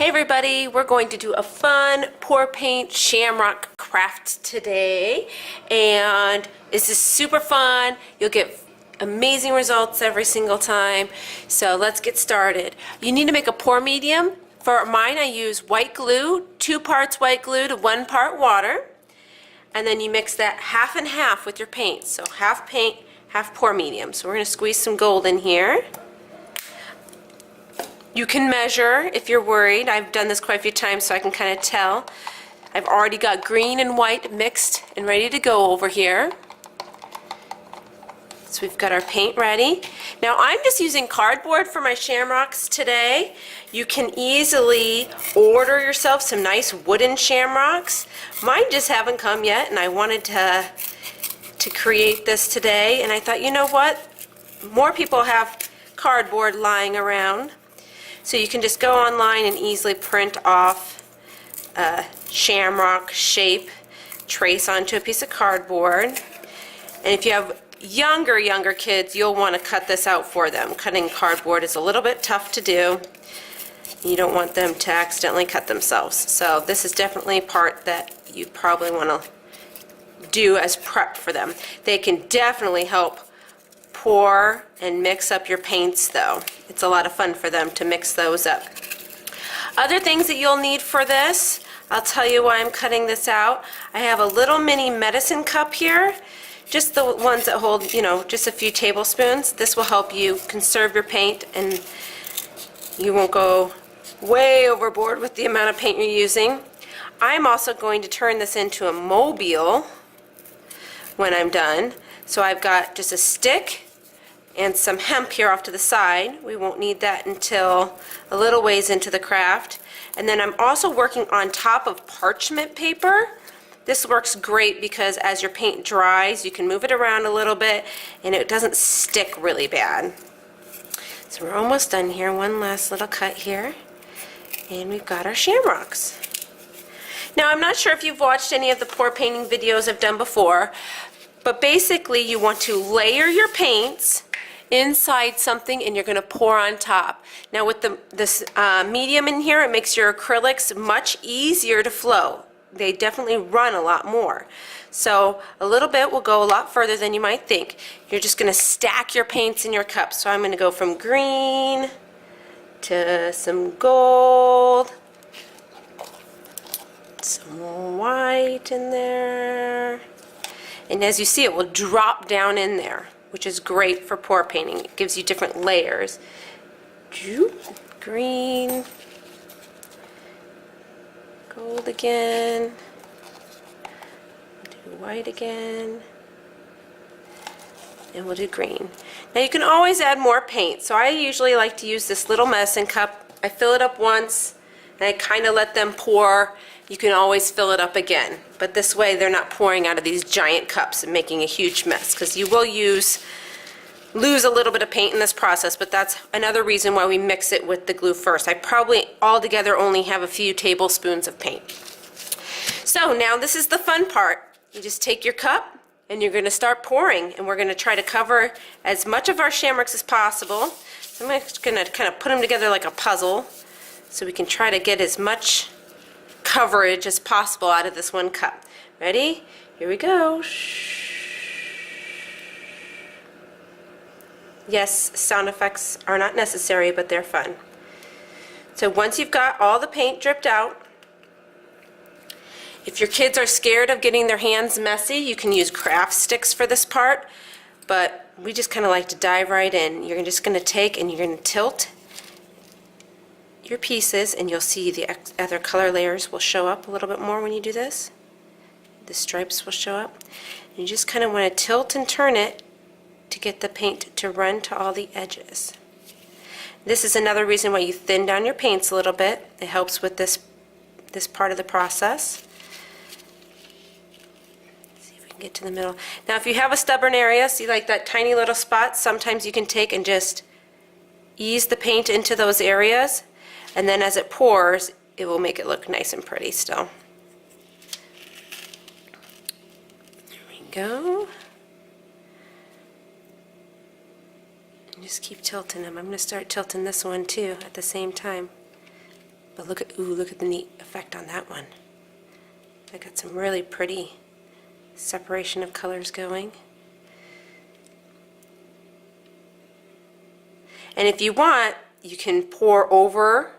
Hey everybody, we're going to do a fun pour paint shamrock craft today, and this is super fun. You'll get amazing results every single time. So let's get started. You need to make a pour medium. For mine I use white glue, 2 parts white glue to 1 part water, and then you mix that half and half with your paint. So half paint, half pour medium. So we're going to squeeze some gold in here. You can measure if you're worried. I've done this quite a few times so I can kind of tell. I've already got green and white mixed and ready to go over here. So we've got our paint ready. Now I'm just using cardboard for my shamrocks today. You can easily order yourself some nice wooden shamrocks. Mine just haven't come yet, and I wanted to create this today, and I thought, you know what? More people have cardboard lying around. So you can just go online and easily print off a shamrock shape, trace onto a piece of cardboard. And if you have younger kids, you'll want to cut this out for them. Cutting cardboard is a little bit tough to do. You don't want them to accidentally cut themselves. So this is definitely a part that you probably want to do as prep for them. They can definitely help pour and mix up your paints though. It's a lot of fun for them to mix those up. Other things that you'll need for this, I'll tell you why I'm cutting this out. I have a little mini medicine cup here, just the ones that hold, you know, just a few tablespoons. This will help you conserve your paint and you won't go way overboard with the amount of paint you're using. I'm also going to turn this into a mobile when I'm done. So I've got just a stick and some hemp here off to the side. We won't need that until a little ways into the craft. And then I'm also working on top of parchment paper. This works great because as your paint dries, you can move it around a little bit and it doesn't stick really bad. So we're almost done here. One last little cut here. And we've got our shamrocks. Now I'm not sure if you've watched any of the pour painting videos I've done before, but basically you want to layer your paints inside something and you're going to pour on top. Now with this medium in here, it makes your acrylics much easier to flow. They definitely run a lot more. So a little bit will go a lot further than you might think. You're just going to stack your paints in your cup. So I'm going to go from green to some gold, some white in there. And as you see, it will drop down in there, which is great for pour painting. It gives you different layers. Green, gold again, do white again, and we'll do green. Now you can always add more paint. So I usually like to use this little medicine cup. I fill it up once, and I kind of let them pour. You can always fill it up again, but this way they're not pouring out of these giant cups and making a huge mess, because you will lose a little bit of paint in this process, but that's another reason why we mix it with the glue first. I probably altogether only have a few tablespoons of paint. So now this is the fun part. You just take your cup and you're going to start pouring, and we're going to try to cover as much of our shamrocks as possible. So I'm just going to kind of put them together like a puzzle so we can try to get as much coverage as possible out of this one cup. Ready? Here we go. Yes, sound effects are not necessary, but they're fun. So once you've got all the paint dripped out, if your kids are scared of getting their hands messy, you can use craft sticks for this part, but we just kind of like to dive right in. You're just going to take and you're going to tilt your pieces, and you'll see the other color layers will show up a little bit more when you do this. The stripes will show up. And you just kind of want to tilt and turn it to get the paint to run to all the edges. This is another reason why you thin down your paints a little bit. It helps with this part of the process. Let's see if we can get to the middle. Now if you have a stubborn area, see like that tiny little spot, sometimes you can take and just ease the paint into those areas, and then as it pours, it will make it look nice and pretty still. There we go. And just keep tilting them. I'm going to start tilting this one too at the same time. But look at the neat effect on that one. I got some really pretty separation of colors going. And if you want, you can pour over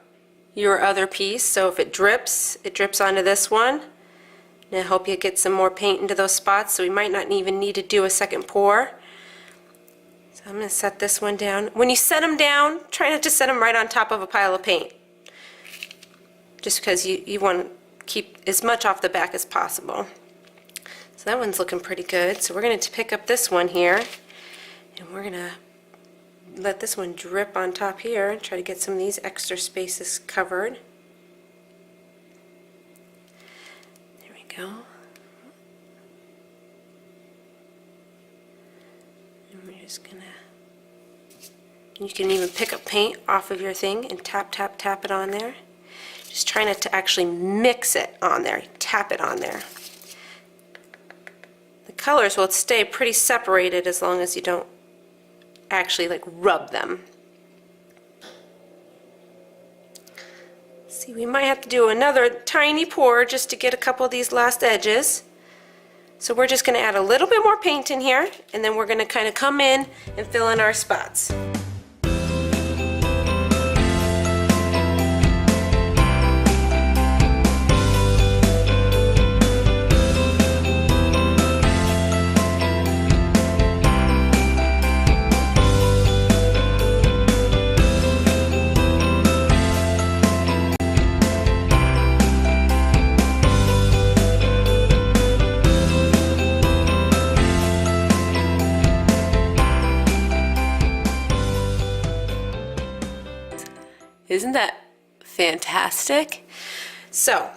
your other piece. So if it drips onto this one. And it'll help you get some more paint into those spots. So we might not even need to do a second pour. So I'm going to set this one down. When you set them down, try not to set them right on top of a pile of paint. Just because you want to keep as much off the back as possible. So that one's looking pretty good. So we're going to pick up this one here, and we're going to let this one drip on top here and try to get some of these extra spaces covered. There we go. And we're just going to, you can even pick up paint off of your thing and tap, tap, tap it on there. Just try not to actually mix it on there, tap it on there. The colors will stay pretty separated as long as you don't actually like rub them. See, we might have to do another tiny pour just to get a couple of these last edges. So we're just going to add a little bit more paint in here, and then we're going to kind of come in and fill in our spots. Isn't that fantastic? So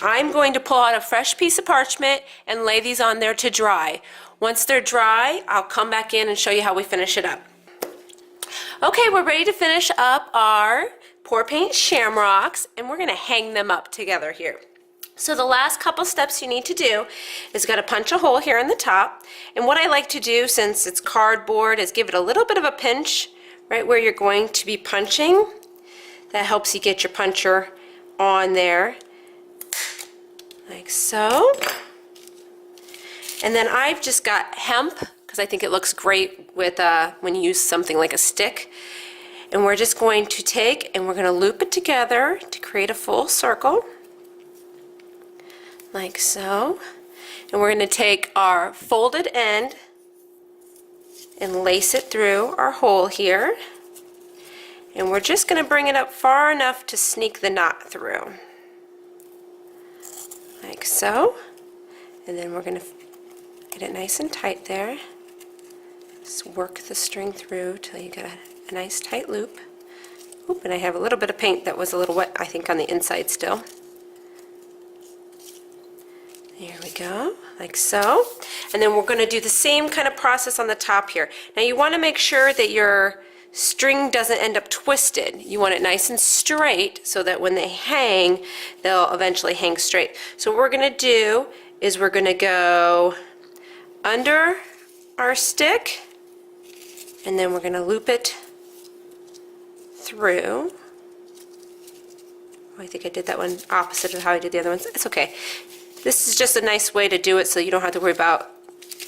I'm going to pull out a fresh piece of parchment and lay these on there to dry. Once they're dry, I'll come back in and show you how we finish it up. Okay, we're ready to finish up our pour paint shamrocks, and we're going to hang them up together here. So the last couple steps you need to do is got to punch a hole here in the top. And what I like to do, since it's cardboard, is give it a little bit of a pinch right where you're going to be punching. That helps you get your puncher on there, like so. And then I've just got hemp, because I think it looks great with when you use something like a stick. And we're just going to take and we're going to loop it together to create a full circle, like so. And we're going to take our folded end and lace it through our hole here. And we're just going to bring it up far enough to sneak the knot through, like so. And then we're going to get it nice and tight there. Just work the string through till you get a nice tight loop. Oop, and I have a little bit of paint that was a little wet, I think, on the inside still. There we go, like so. And then we're going to do the same kind of process on the top here. Now you want to make sure that your string doesn't end up twisted. You want it nice and straight so that when they hang, they'll eventually hang straight. So what we're going to do is we're going to go under our stick, and then we're going to loop it through. Oh, I think I did that one opposite of how I did the other ones. It's okay. This is just a nice way to do it so you don't have to worry about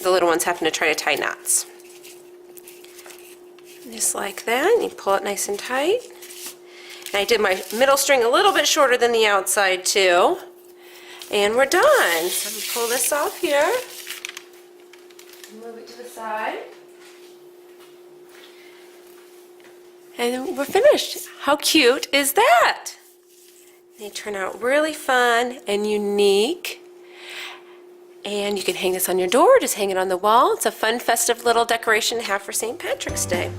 the little ones having to try to tie knots. Just like that, and you pull it nice and tight. And I did my middle string a little bit shorter than the outside too. And we're done. So I'm going to pull this off here. Move it to the side. And we're finished. How cute is that? They turn out really fun and unique. And you can hang this on your door, just hang it on the wall. It's a fun, festive little decoration to have for St. Patrick's Day.